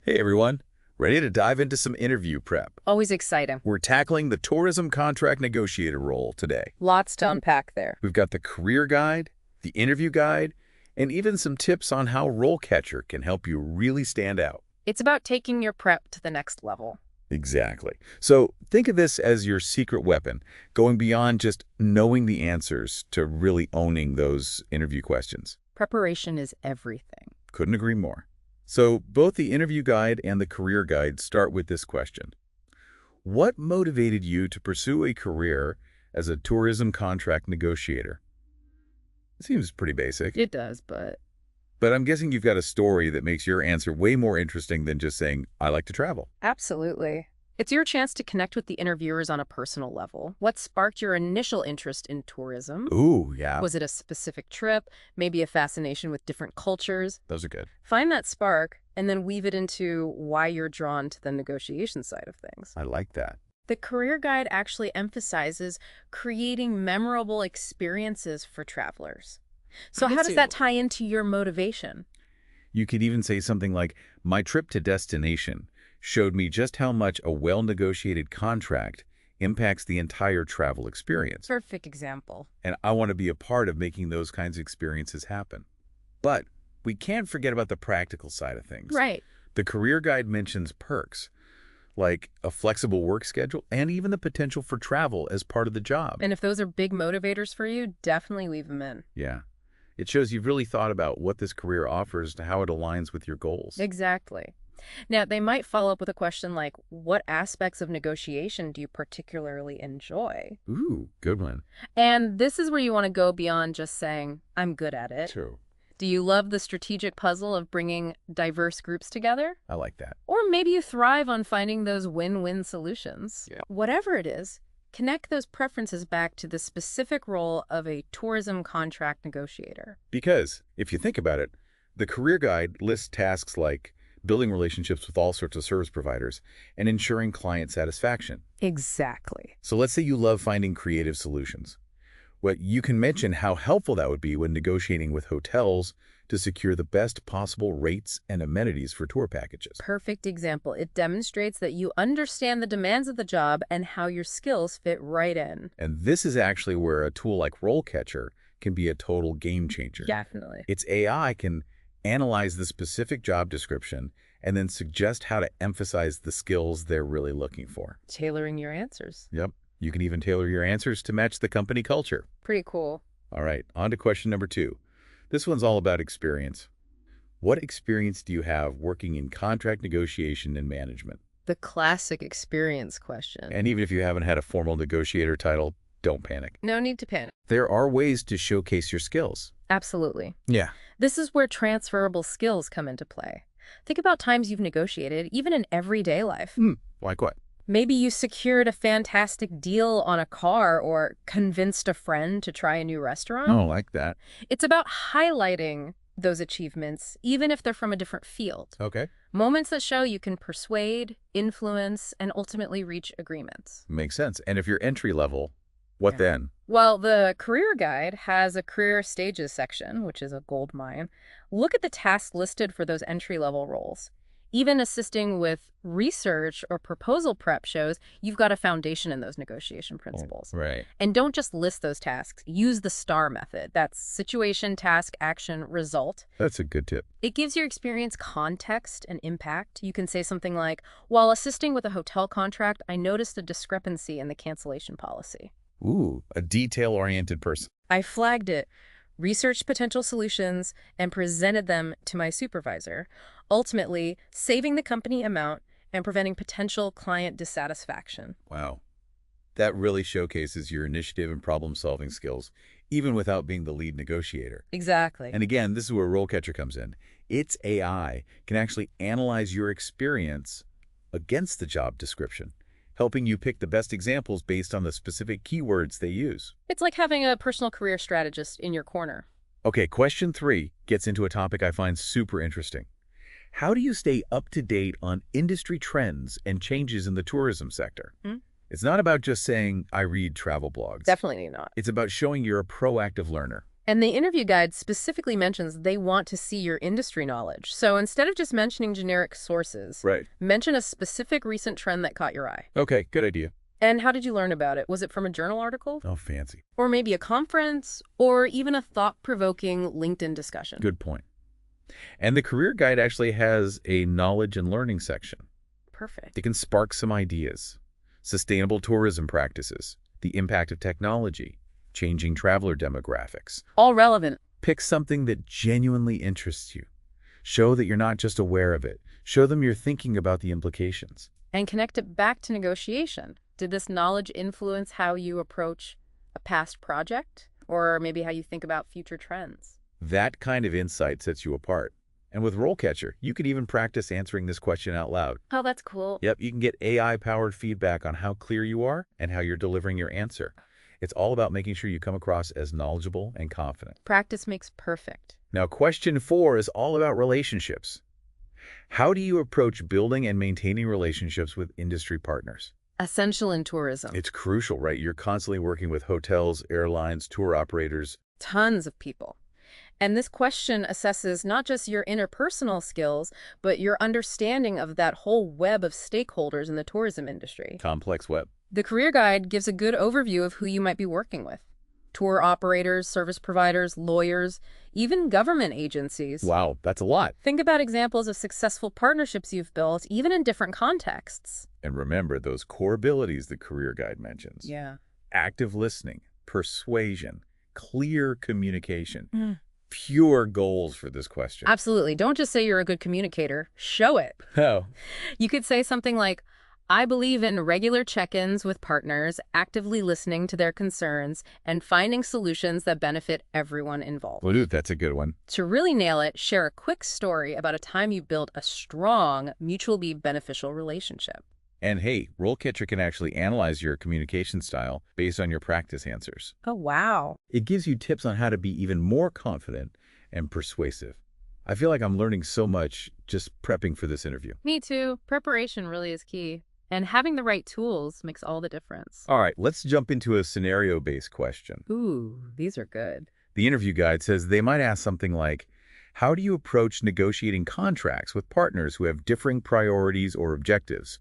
Hey everyone, ready to dive into some interview prep? Always exciting. We're tackling the Tourism Contract Negotiator role today. Lots to unpack there. We've got the career guide, the interview guide, and even some tips on how RoleCatcher can help you really stand out. It's about taking your prep to the next level. Exactly. So think of this as your secret weapon, going beyond just knowing the answers to really owning those interview questions. Preparation is everything. Couldn't agree more. So both the interview guide and the career guide start with this question. What motivated you to pursue a career as a tourism contract negotiator? Seems pretty basic. It does, but But I'm guessing you've got a story that makes your answer way more interesting than just saying, I like to travel. absolutely. It's your chance to connect with the interviewers on a personal level. What sparked your initial interest in tourism? Ooh, yeah. Was it a specific trip, maybe a fascination with different cultures? Those are good. Find that spark and then weave it into why you're drawn to the negotiation side of things. I like that. The career guide actually emphasizes creating memorable experiences for travelers. So how does that tie into your motivation? You could even say something like, my trip to destination showed me just how much a well-negotiated contract impacts the entire travel experience. Perfect example. And I want to be a part of making those kinds of experiences happen. But we can't forget about the practical side of things. Right. The career guide mentions perks, like a flexible work schedule and even the potential for travel as part of the job. And if those are big motivators for you, definitely leave them in. Yeah. It shows you've really thought about what this career offers and how it aligns with your goals. Exactly. Now, they might follow up with a question like, what aspects of negotiation do you particularly enjoy? Ooh, good one. And this is where you want to go beyond just saying, I'm good at it. True. Do you love the strategic puzzle of bringing diverse groups together? I like that. Or maybe you thrive on finding those win-win solutions. Yeah. Whatever it is, connect those preferences back to the specific role of a tourism contract negotiator. Because, if you think about it, the career guide lists tasks like building relationships with all sorts of service providers and ensuring client satisfaction. Exactly. So let's say you love finding creative solutions. Well, you can mention how helpful that would be when negotiating with hotels to secure the best possible rates and amenities for tour packages. Perfect example. It demonstrates that you understand the demands of the job and how your skills fit right in. And this is actually where a tool like RoleCatcher can be a total game changer. Definitely. Its AI can analyze the specific job description and then suggest how to emphasize the skills they're really looking for. Tailoring your answers. Yep. You can even tailor your answers to match the company culture. Pretty cool. All right, on to question number 2. This one's all about experience. What experience do you have working in contract negotiation and management? The classic experience question. And even if you haven't had a formal negotiator title, don't panic. No need to panic. There are ways to showcase your skills. Absolutely. Yeah. This is where transferable skills come into play. Think about times you've negotiated, even in everyday life. Like what? Maybe you secured a fantastic deal on a car or convinced a friend to try a new restaurant. Oh, like that. It's about highlighting those achievements, even if they're from a different field. Okay. Moments that show you can persuade, influence, and ultimately reach agreements. Makes sense. And if you're entry level, what then? Well, the career guide has a career stages section, which is a gold mine. Look at the tasks listed for those entry-level roles. Even assisting with research or proposal prep shows you've got a foundation in those negotiation principles. Right. And don't just list those tasks. Use the STAR method. That's situation, task, action, result. That's a good tip. It gives your experience context and impact. You can say something like, while assisting with a hotel contract, I noticed a discrepancy in the cancellation policy. Ooh, a detail-oriented person. I flagged it, researched potential solutions, and presented them to my supervisor, ultimately saving the company amount and preventing potential client dissatisfaction. Wow. That really showcases your initiative and problem-solving skills, even without being the lead negotiator. Exactly. And again, this is where RoleCatcher comes in. Its AI can actually analyze your experience against the job description, helping you pick the best examples based on the specific keywords they use. It's like having a personal career strategist in your corner. Okay, question 3 gets into a topic I find super interesting. How do you stay up to date on industry trends and changes in the tourism sector? It's not about just saying, I read travel blogs. Definitely not. It's about showing you're a proactive learner. And the interview guide specifically mentions they want to see your industry knowledge. So instead of just mentioning generic sources, Right. mention a specific recent trend that caught your eye. Okay, good idea. And how did you learn about it? Was it from a journal article? Oh, fancy. Or maybe a conference? Or even a thought-provoking LinkedIn discussion? Good point. And the career guide actually has a knowledge and learning section. Perfect. It can spark some ideas. Sustainable tourism practices, the impact of technology, changing traveler demographics. All relevant. Pick something that genuinely interests you. Show that you're not just aware of it. Show them you're thinking about the implications. And connect it back to negotiation. Did this knowledge influence how you approach a past project? Or maybe how you think about future trends? That kind of insight sets you apart. And with RoleCatcher, you can even practice answering this question out loud. Oh, that's cool. Yep, you can get AI-powered feedback on how clear you are and how you're delivering your answer. It's all about making sure you come across as knowledgeable and confident. Practice makes perfect. Now, question 4 is all about relationships. How do you approach building and maintaining relationships with industry partners? Essential in tourism. It's crucial, right? You're constantly working with hotels, airlines, tour operators. Tons of people. And this question assesses not just your interpersonal skills, but your understanding of that whole web of stakeholders in the tourism industry. Complex web. The career guide gives a good overview of who you might be working with. Tour operators, service providers, lawyers, even government agencies. Wow, that's a lot. Think about examples of successful partnerships you've built, even in different contexts. And remember those core abilities the career guide mentions. Yeah. Active listening, persuasion, clear communication. Pure goals for this question. Absolutely. Don't just say you're a good communicator. Show it. Oh. You could say something like, I believe in regular check-ins with partners, actively listening to their concerns, and finding solutions that benefit everyone involved. Well, dude, that's a good one. To really nail it, share a quick story about a time you built a strong, mutually beneficial relationship. And hey, RoleCatcher can actually analyze your communication style based on your practice answers. Oh, wow. It gives you tips on how to be even more confident and persuasive. I feel like I'm learning so much just prepping for this interview. Me too. Preparation really is key. And having the right tools makes all the difference. All right, let's jump into a scenario-based question. Ooh, these are good. The interview guide says they might ask something like, how do you approach negotiating contracts with partners who have differing priorities or objectives?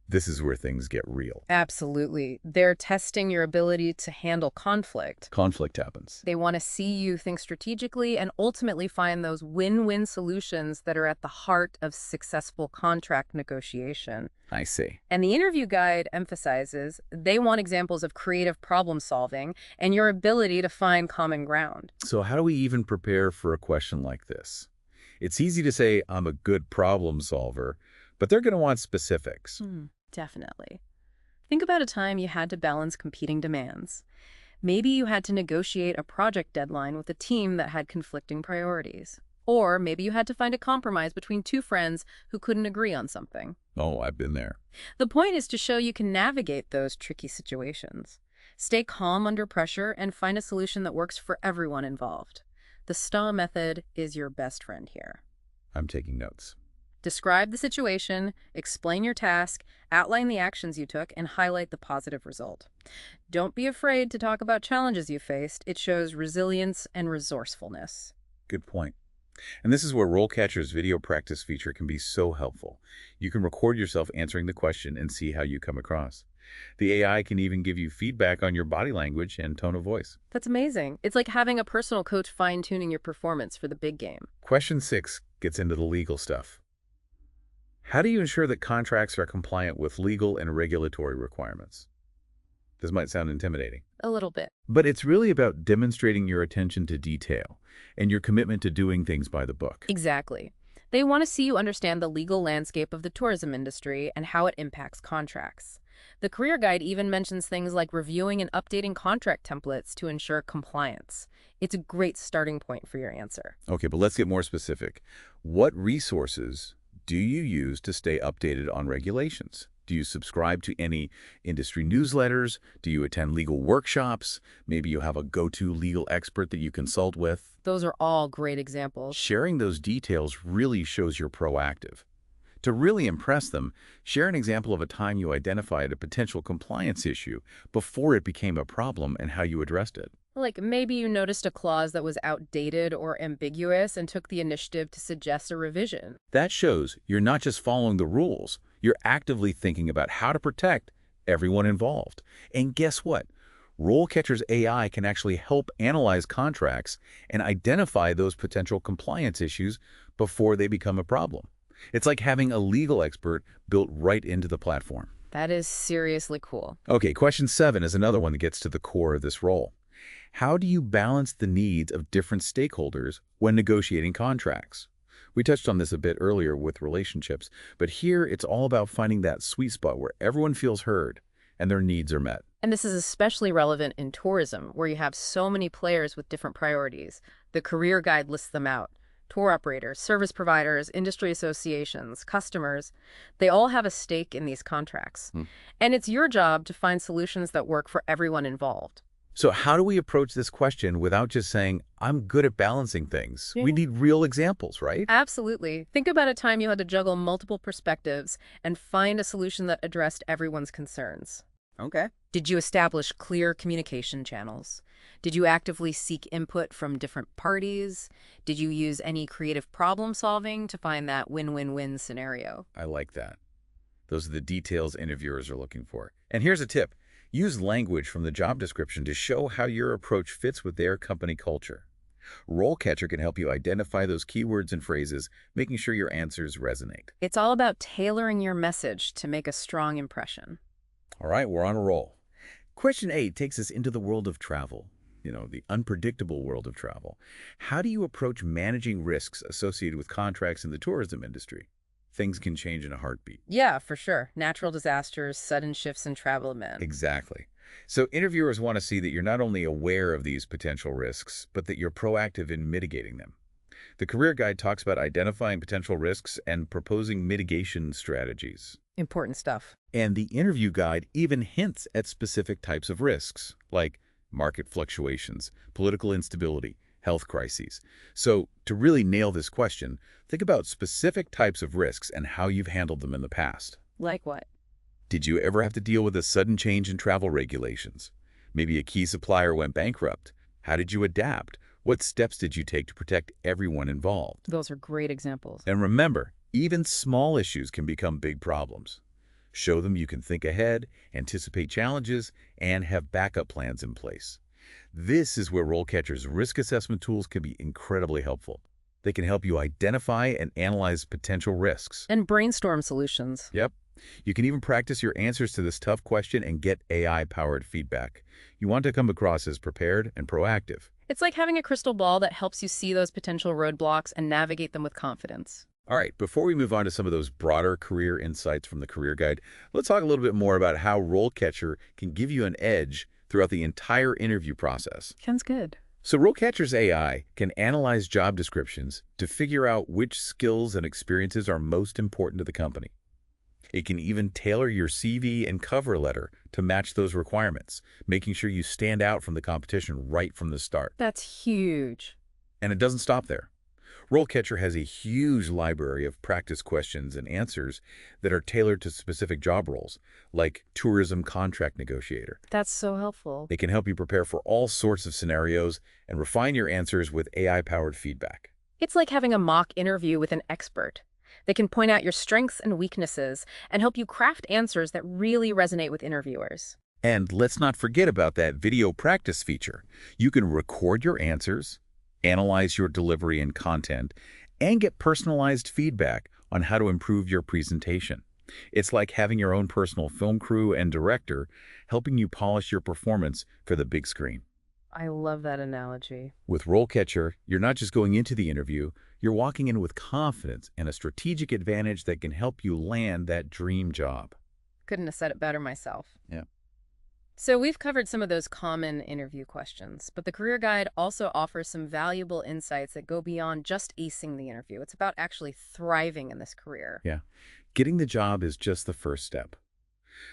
This is where things get real. Absolutely. They're testing your ability to handle conflict. Conflict happens. They want to see you think strategically and ultimately find those win-win solutions that are at the heart of successful contract negotiation. I see. And the interview guide emphasizes they want examples of creative problem solving and your ability to find common ground. So how do we even prepare for a question like this? It's easy to say I'm a good problem solver, but they're going to want specifics. Definitely. Think about a time you had to balance competing demands. Maybe you had to negotiate a project deadline with a team that had conflicting priorities. Or maybe you had to find a compromise between two friends who couldn't agree on something. Oh, I've been there. The point is to show you can navigate those tricky situations. Stay calm under pressure and find a solution that works for everyone involved. The STA method is your best friend here. I'm taking notes. Describe the situation, explain your task, outline the actions you took, and highlight the positive result. Don't be afraid to talk about challenges you faced. It shows resilience and resourcefulness. Good point. And this is where RoleCatcher's video practice feature can be so helpful. You can record yourself answering the question and see how you come across. The AI can even give you feedback on your body language and tone of voice. That's amazing. It's like having a personal coach fine-tuning your performance for the big game. Question 6 gets into the legal stuff. How do you ensure that contracts are compliant with legal and regulatory requirements? This might sound intimidating. A little bit. But it's really about demonstrating your attention to detail and your commitment to doing things by the book. Exactly. They want to see you understand the legal landscape of the tourism industry and how it impacts contracts. The career guide even mentions things like reviewing and updating contract templates to ensure compliance. It's a great starting point for your answer. Okay, but let's get more specific. What resources do you use to stay updated on regulations? Do you subscribe to any industry newsletters? Do you attend legal workshops? Maybe you have a go-to legal expert that you consult with. Those are all great examples. Sharing those details really shows you're proactive. To really impress them, share an example of a time you identified a potential compliance issue before it became a problem and how you addressed it. Like maybe you noticed a clause that was outdated or ambiguous and took the initiative to suggest a revision. That shows you're not just following the rules, you're actively thinking about how to protect everyone involved. And guess what? RoleCatcher's AI can actually help analyze contracts and identify those potential compliance issues before they become a problem. It's like having a legal expert built right into the platform. That is seriously cool. Okay, question 7 is another one that gets to the core of this role. How do you balance the needs of different stakeholders when negotiating contracts? We touched on this a bit earlier with relationships, but here it's all about finding that sweet spot where everyone feels heard and their needs are met. And this is especially relevant in tourism, where you have so many players with different priorities. The career guide lists them out. Tour operators, service providers, industry associations, customers, they all have a stake in these contracts. And it's your job to find solutions that work for everyone involved. So how do we approach this question without just saying, I'm good at balancing things? Yeah. We need real examples, right? Absolutely. Think about a time you had to juggle multiple perspectives and find a solution that addressed everyone's concerns. Okay. Did you establish clear communication channels? Did you actively seek input from different parties? Did you use any creative problem solving to find that win-win-win scenario? I like that. Those are the details interviewers are looking for. And here's a tip. Use language from the job description to show how your approach fits with their company culture. RoleCatcher can help you identify those keywords and phrases, making sure your answers resonate. It's all about tailoring your message to make a strong impression. All right, we're on a roll. Question 8 takes us into the world of travel, the unpredictable world of travel. How do you approach managing risks associated with contracts in the tourism industry? Things can change in a heartbeat. Yeah, for sure. Natural disasters, sudden shifts in travel demand. Exactly. So interviewers want to see that you're not only aware of these potential risks, but that you're proactive in mitigating them. The career guide talks about identifying potential risks and proposing mitigation strategies. Important stuff. And the interview guide even hints at specific types of risks, like market fluctuations, political instability, health crises. So to really nail this question, think about specific types of risks and how you've handled them in the past. Like what? Did you ever have to deal with a sudden change in travel regulations? Maybe a key supplier went bankrupt. How did you adapt? What steps did you take to protect everyone involved? Those are great examples. And remember, even small issues can become big problems. Show them you can think ahead, anticipate challenges, and have backup plans in place. This is where RoleCatcher's risk assessment tools can be incredibly helpful. They can help you identify and analyze potential risks. And brainstorm solutions. Yep. You can even practice your answers to this tough question and get AI-powered feedback. You want to come across as prepared and proactive. It's like having a crystal ball that helps you see those potential roadblocks and navigate them with confidence. All right, before we move on to some of those broader career insights from the career guide, let's talk a little bit more about how RoleCatcher can give you an edge throughout the entire interview process. Sounds good. So RoleCatcher's AI can analyze job descriptions to figure out which skills and experiences are most important to the company. It can even tailor your CV and cover letter to match those requirements, making sure you stand out from the competition right from the start. That's huge. And it doesn't stop there. RoleCatcher has a huge library of practice questions and answers that are tailored to specific job roles, like Tourism Contract Negotiator. That's so helpful. They can help you prepare for all sorts of scenarios and refine your answers with AI-powered feedback. It's like having a mock interview with an expert. They can point out your strengths and weaknesses and help you craft answers that really resonate with interviewers. And let's not forget about that video practice feature. You can record your answers, analyze your delivery and content, and get personalized feedback on how to improve your presentation. It's like having your own personal film crew and director helping you polish your performance for the big screen. I love that analogy. With RoleCatcher, you're not just going into the interview, you're walking in with confidence and a strategic advantage that can help you land that dream job. Couldn't have said it better myself. Yeah. So we've covered some of those common interview questions, but the career guide also offers some valuable insights that go beyond just acing the interview. It's about actually thriving in this career. Yeah. Getting the job is just the first step.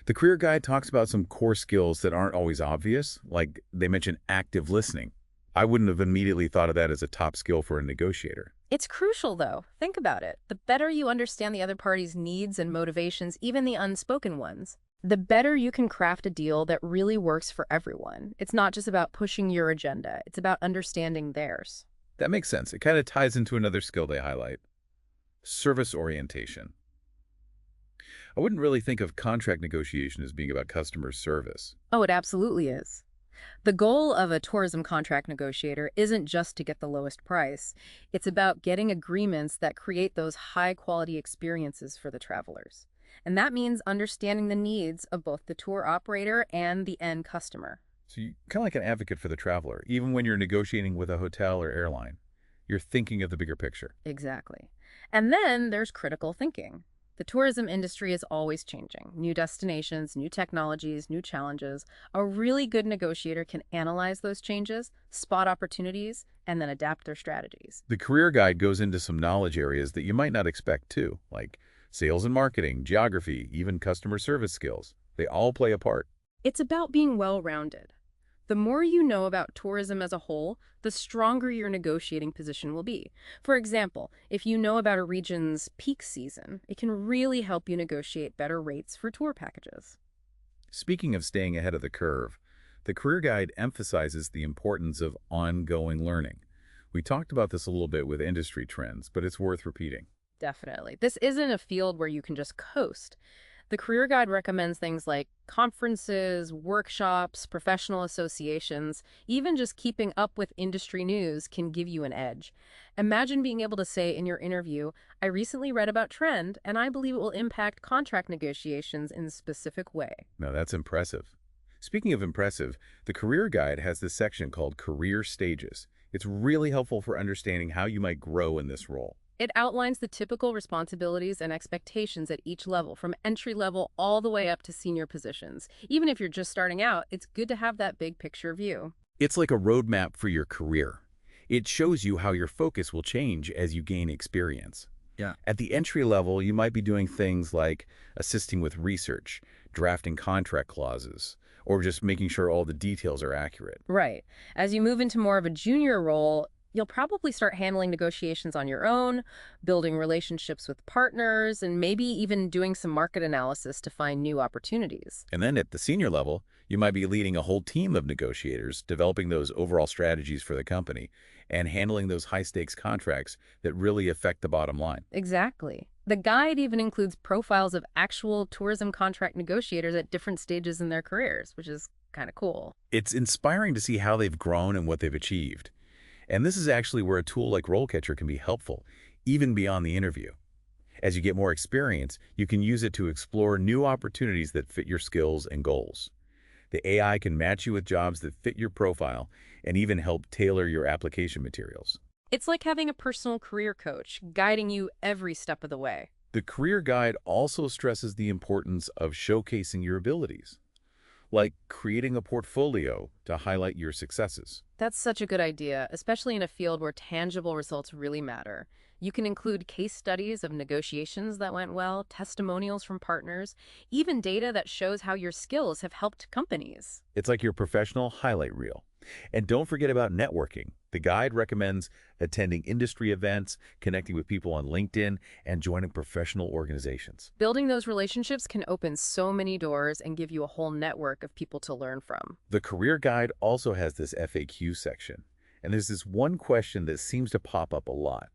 The career guide talks about some core skills that aren't always obvious, like they mention active listening. I wouldn't have immediately thought of that as a top skill for a negotiator. It's crucial, though. Think about it. The better you understand the other party's needs and motivations, even the unspoken ones, the better you can craft a deal that really works for everyone. It's not just about pushing your agenda, it's about understanding theirs. That makes sense. It kind of ties into another skill they highlight, service orientation. I wouldn't really think of contract negotiation as being about customer service. Oh, it absolutely is. The goal of a tourism contract negotiator isn't just to get the lowest price. It's about getting agreements that create those high-quality experiences for the travelers. And that means understanding the needs of both the tour operator and the end customer. So you kind of like an advocate for the traveler, even when you're negotiating with a hotel or airline. You're thinking of the bigger picture. Exactly. And then there's critical thinking. The tourism industry is always changing. New destinations, new technologies, new challenges. A really good negotiator can analyze those changes, spot opportunities, and then adapt their strategies. The career guide goes into some knowledge areas that you might not expect too, like sales and marketing, geography, even customer service skills. They all play a part. It's about being well-rounded. The more you know about tourism as a whole, the stronger your negotiating position will be. For example, if you know about a region's peak season, it can really help you negotiate better rates for tour packages. Speaking of staying ahead of the curve, the career guide emphasizes the importance of ongoing learning. We talked about this a little bit with industry trends, but it's worth repeating. Definitely. This isn't a field where you can just coast. The career guide recommends things like conferences, workshops, professional associations. Even just keeping up with industry news can give you an edge. Imagine being able to say in your interview, I recently read about trend, and I believe it will impact contract negotiations in a specific way. Now that's impressive. Speaking of impressive, the career guide has this section called Career Stages. It's really helpful for understanding how you might grow in this role. It outlines the typical responsibilities and expectations at each level, from entry level all the way up to senior positions. Even if you're just starting out, it's good to have that big picture view. It's like a roadmap for your career. It shows you how your focus will change as you gain experience. Yeah. At the entry level, you might be doing things like assisting with research, drafting contract clauses, or just making sure all the details are accurate. Right. As you move into more of a junior role, you'll probably start handling negotiations on your own, building relationships with partners, and maybe even doing some market analysis to find new opportunities. And then at the senior level, you might be leading a whole team of negotiators, developing those overall strategies for the company, and handling those high-stakes contracts that really affect the bottom line. Exactly. The guide even includes profiles of actual tourism contract negotiators at different stages in their careers, which is kind of cool. It's inspiring to see how they've grown and what they've achieved. And this is actually where a tool like RoleCatcher can be helpful, even beyond the interview. As you get more experience, you can use it to explore new opportunities that fit your skills and goals. The AI can match you with jobs that fit your profile and even help tailor your application materials. It's like having a personal career coach guiding you every step of the way. The career guide also stresses the importance of showcasing your abilities, like creating a portfolio to highlight your successes. That's such a good idea, especially in a field where tangible results really matter. You can include case studies of negotiations that went well, testimonials from partners, even data that shows how your skills have helped companies. It's like your professional highlight reel. And don't forget about networking. The guide recommends attending industry events, connecting with people on LinkedIn, and joining professional organizations. Building those relationships can open so many doors and give you a whole network of people to learn from. The career guide also has this FAQ section. And there's this one question that seems to pop up a lot.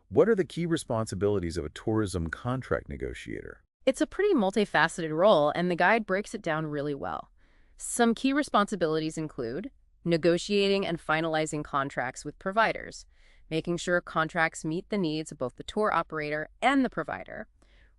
What are the key responsibilities of a tourism contract negotiator? It's a pretty multifaceted role, and the guide breaks it down really well. Some key responsibilities include negotiating and finalizing contracts with providers, making sure contracts meet the needs of both the tour operator and the provider,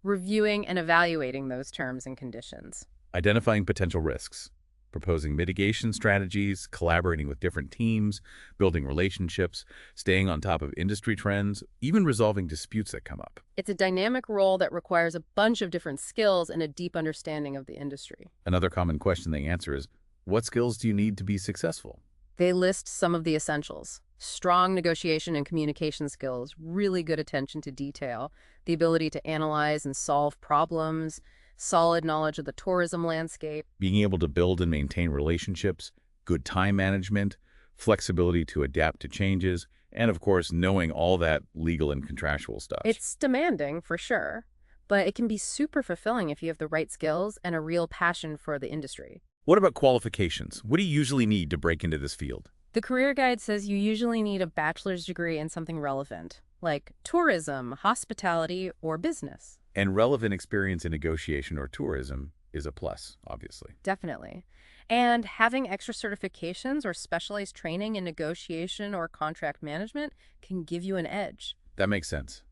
reviewing and evaluating those terms and conditions, Identifying potential risks, proposing mitigation strategies, collaborating with different teams, building relationships, staying on top of industry trends, even resolving disputes that come up. It's a dynamic role that requires a bunch of different skills and a deep understanding of the industry. Another common question they answer is, what skills do you need to be successful? They list some of the essentials: strong negotiation and communication skills, really good attention to detail, the ability to analyze and solve problems, solid knowledge of the tourism landscape. Being able to build and maintain relationships, good time management, flexibility to adapt to changes, And of course, knowing all that legal and contractual stuff. It's demanding, for sure, but it can be super fulfilling if you have the right skills and a real passion for the industry. What about qualifications? What do you usually need to break into this field? The career guide says you usually need a bachelor's degree in something relevant, like tourism, hospitality, or business. And relevant experience in negotiation or tourism is a plus, obviously. Definitely. And having extra certifications or specialized training in negotiation or contract management can give you an edge. That makes sense.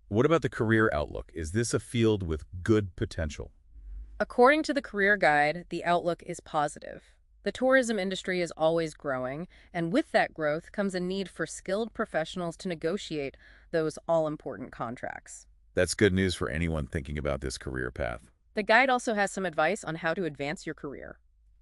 What about the career outlook? Is this a field with good potential? According to the career guide, the outlook is positive. The tourism industry is always growing, and with that growth comes a need for skilled professionals to negotiate those all-important contracts. That's good news for anyone thinking about this career path. The guide also has some advice on how to advance your career.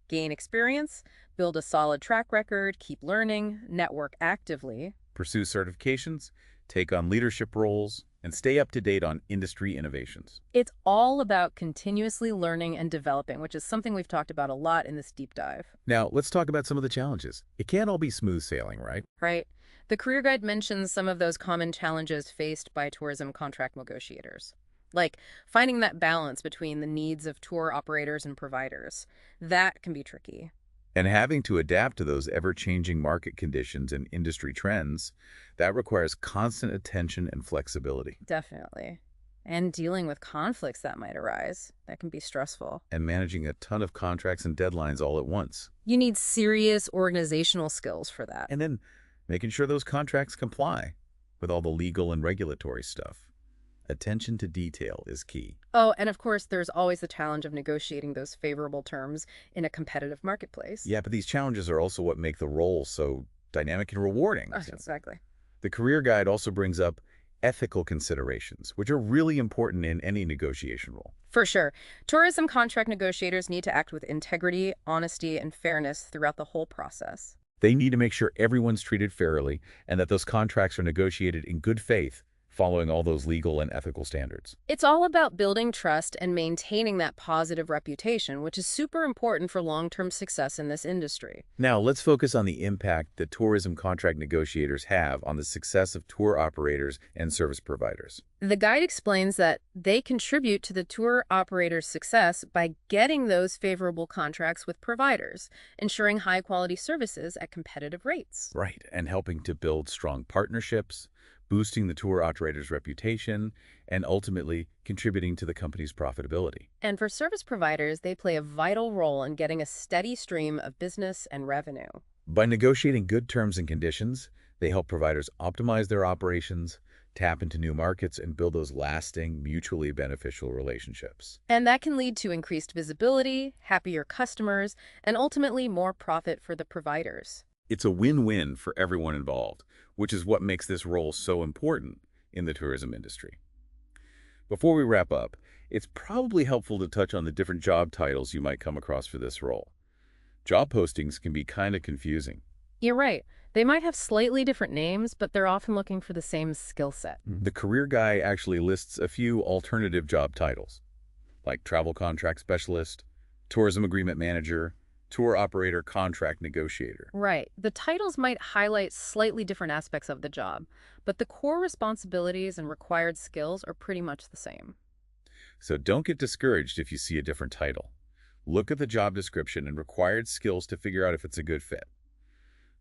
Gain experience, build a solid track record, keep learning, network actively. Pursue certifications, take on leadership roles, and stay up to date on industry innovations. It's all about continuously learning and developing, which is something we've talked about a lot in this deep dive. Now, let's talk about some of the challenges. It can't all be smooth sailing, right? Right? The career guide mentions some of those common challenges faced by tourism contract negotiators, like finding that balance between the needs of tour operators and providers. That can be tricky. And having to adapt to those ever-changing market conditions and industry trends, that requires constant attention and flexibility. Definitely. And dealing with conflicts that might arise. That can be stressful. And managing a ton of contracts and deadlines all at once. You need serious organizational skills for that. And then making sure those contracts comply with all the legal and regulatory stuff. Attention to detail is key. Oh, and of course, there's always the challenge of negotiating those favorable terms in a competitive marketplace. Yeah, but these challenges are also what make the role so dynamic and rewarding. Exactly. The career guide also brings up ethical considerations, which are really important in any negotiation role. For sure. Tourism contract negotiators need to act with integrity, honesty, and fairness throughout the whole process. They need to make sure everyone's treated fairly and that those contracts are negotiated in good faith, following all those legal and ethical standards. It's all about building trust and maintaining that positive reputation, which is super important for long-term success in this industry. Now, let's focus on the impact that tourism contract negotiators have on the success of tour operators and service providers. The guide explains that they contribute to the tour operator's success by getting those favorable contracts with providers, ensuring high-quality services at competitive rates. Right, and helping to build strong partnerships, boosting the tour operator's reputation, and ultimately contributing to the company's profitability. And for service providers, they play a vital role in getting a steady stream of business and revenue. By negotiating good terms and conditions, they help providers optimize their operations, tap into new markets, and build those lasting, mutually beneficial relationships. And that can lead to increased visibility, happier customers, and ultimately more profit for the providers. It's a win-win for everyone involved, which is what makes this role so important in the tourism industry. Before we wrap up, it's probably helpful to touch on the different job titles you might come across for this role. Job postings can be kind of confusing. You're right. They might have slightly different names, but they're often looking for the same skill set. The career guide actually lists a few alternative job titles, like travel contract specialist, tourism agreement manager, tour operator contract negotiator. Right. The titles might highlight slightly different aspects of the job, but the core responsibilities and required skills are pretty much the same. So don't get discouraged if you see a different title. Look at the job description and required skills to figure out if it's a good fit.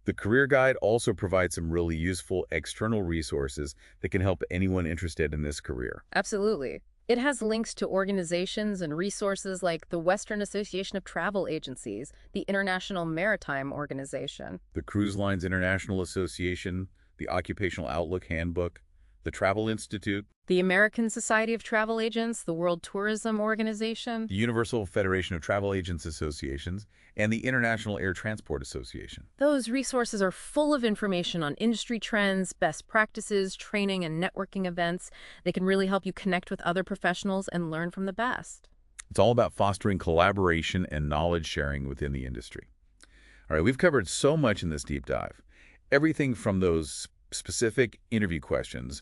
The career guide also provides some really useful external resources that can help anyone interested in this career. Absolutely. It has links to organizations and resources like the Western Association of Travel Agencies, the International Maritime Organization, The Cruise Lines International Association, the Occupational Outlook Handbook, the Travel Institute, the American Society of Travel Agents, the World Tourism Organization. the Universal Federation of Travel Agents Associations, and the International Air Transport Association. Those resources are full of information on industry trends, best practices, training, and networking events. They can really help you connect with other professionals and learn from the best. It's all about fostering collaboration and knowledge sharing within the industry. All right, we've covered so much in this deep dive. Everything from those specific interview questions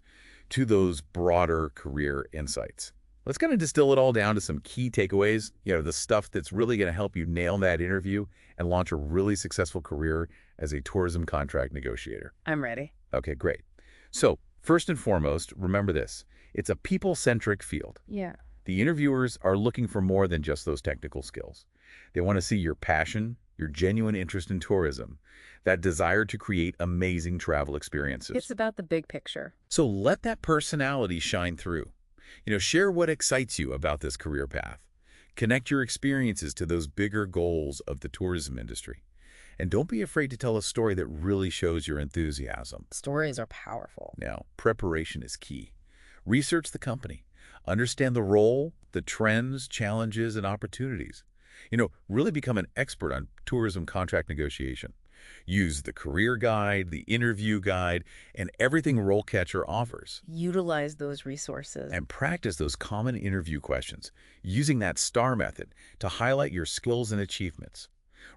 to those broader career insights. Let's kind of distill it all down to some key takeaways, the stuff that's really going to help you nail that interview and launch a really successful career as a tourism contract negotiator. I'm ready. Okay, great. So, first and foremost, remember this. It's a people-centric field. Yeah. The interviewers are looking for more than just those technical skills. They want to see your passion, your genuine interest in tourism, that desire to create amazing travel It's experiences. about the big picture. So let that personality shine through. Share what excites you about this career path. Connect your experiences to those bigger goals of the tourism industry. And don't be afraid to tell a story that really shows your enthusiasm. Stories are powerful. Now, preparation is key. Research the company. Understand the role, the trends, challenges, and opportunities. Really become an expert on tourism contract negotiation. Use the career guide, the interview guide, and everything RoleCatcher offers. Utilize those resources. And practice those common interview questions, using that STAR method to highlight your skills and achievements.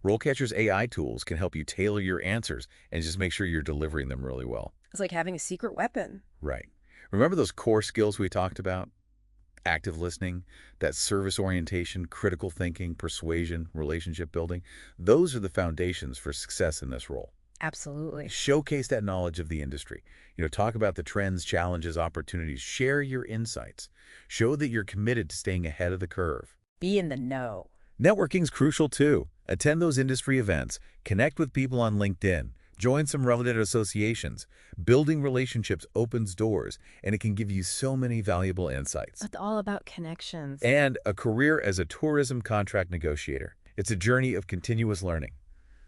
RoleCatcher's AI tools can help you tailor your answers and just make sure you're delivering them really well. It's like having a secret weapon. Right. Remember those core skills we talked about? Active listening, that service orientation, critical thinking, persuasion, relationship building. Those are the foundations for success in this role. Absolutely. Showcase that knowledge of the industry. Talk about the trends, challenges, opportunities. Share your insights. Show that you're committed to staying ahead of the curve. Be in the know. Networking's crucial too. Attend those industry events. Connect with people on LinkedIn. Join some relevant associations. Building relationships opens doors, and it can give you so many valuable insights. It's all about connections. And a career as a tourism contract negotiator. It's a journey of continuous learning.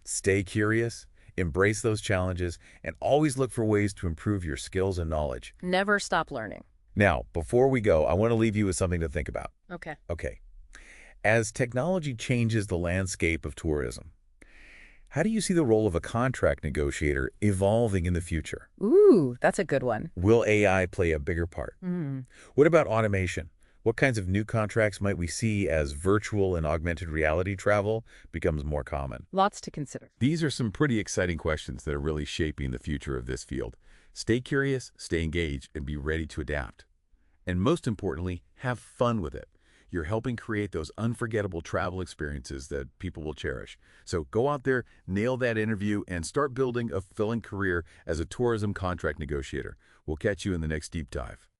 Stay curious, embrace those challenges, and always look for ways to improve your skills and knowledge. Never stop learning. Now, before we go, I want to leave you with something to think about. Okay. Okay. As technology changes the landscape of tourism, how do you see the role of a contract negotiator evolving in the future? Ooh, that's a good one. Will AI play a bigger part? What about automation? What kinds of new contracts might we see as virtual and augmented reality travel becomes more common? Lots to consider. These are some pretty exciting questions that are really shaping the future of this field. Stay curious, stay engaged, and be ready to adapt. And most importantly, have fun with it. You're helping create those unforgettable travel experiences that people will cherish. So go out there, nail that interview, and start building a fulfilling career as a tourism contract negotiator. We'll catch you in the next deep dive.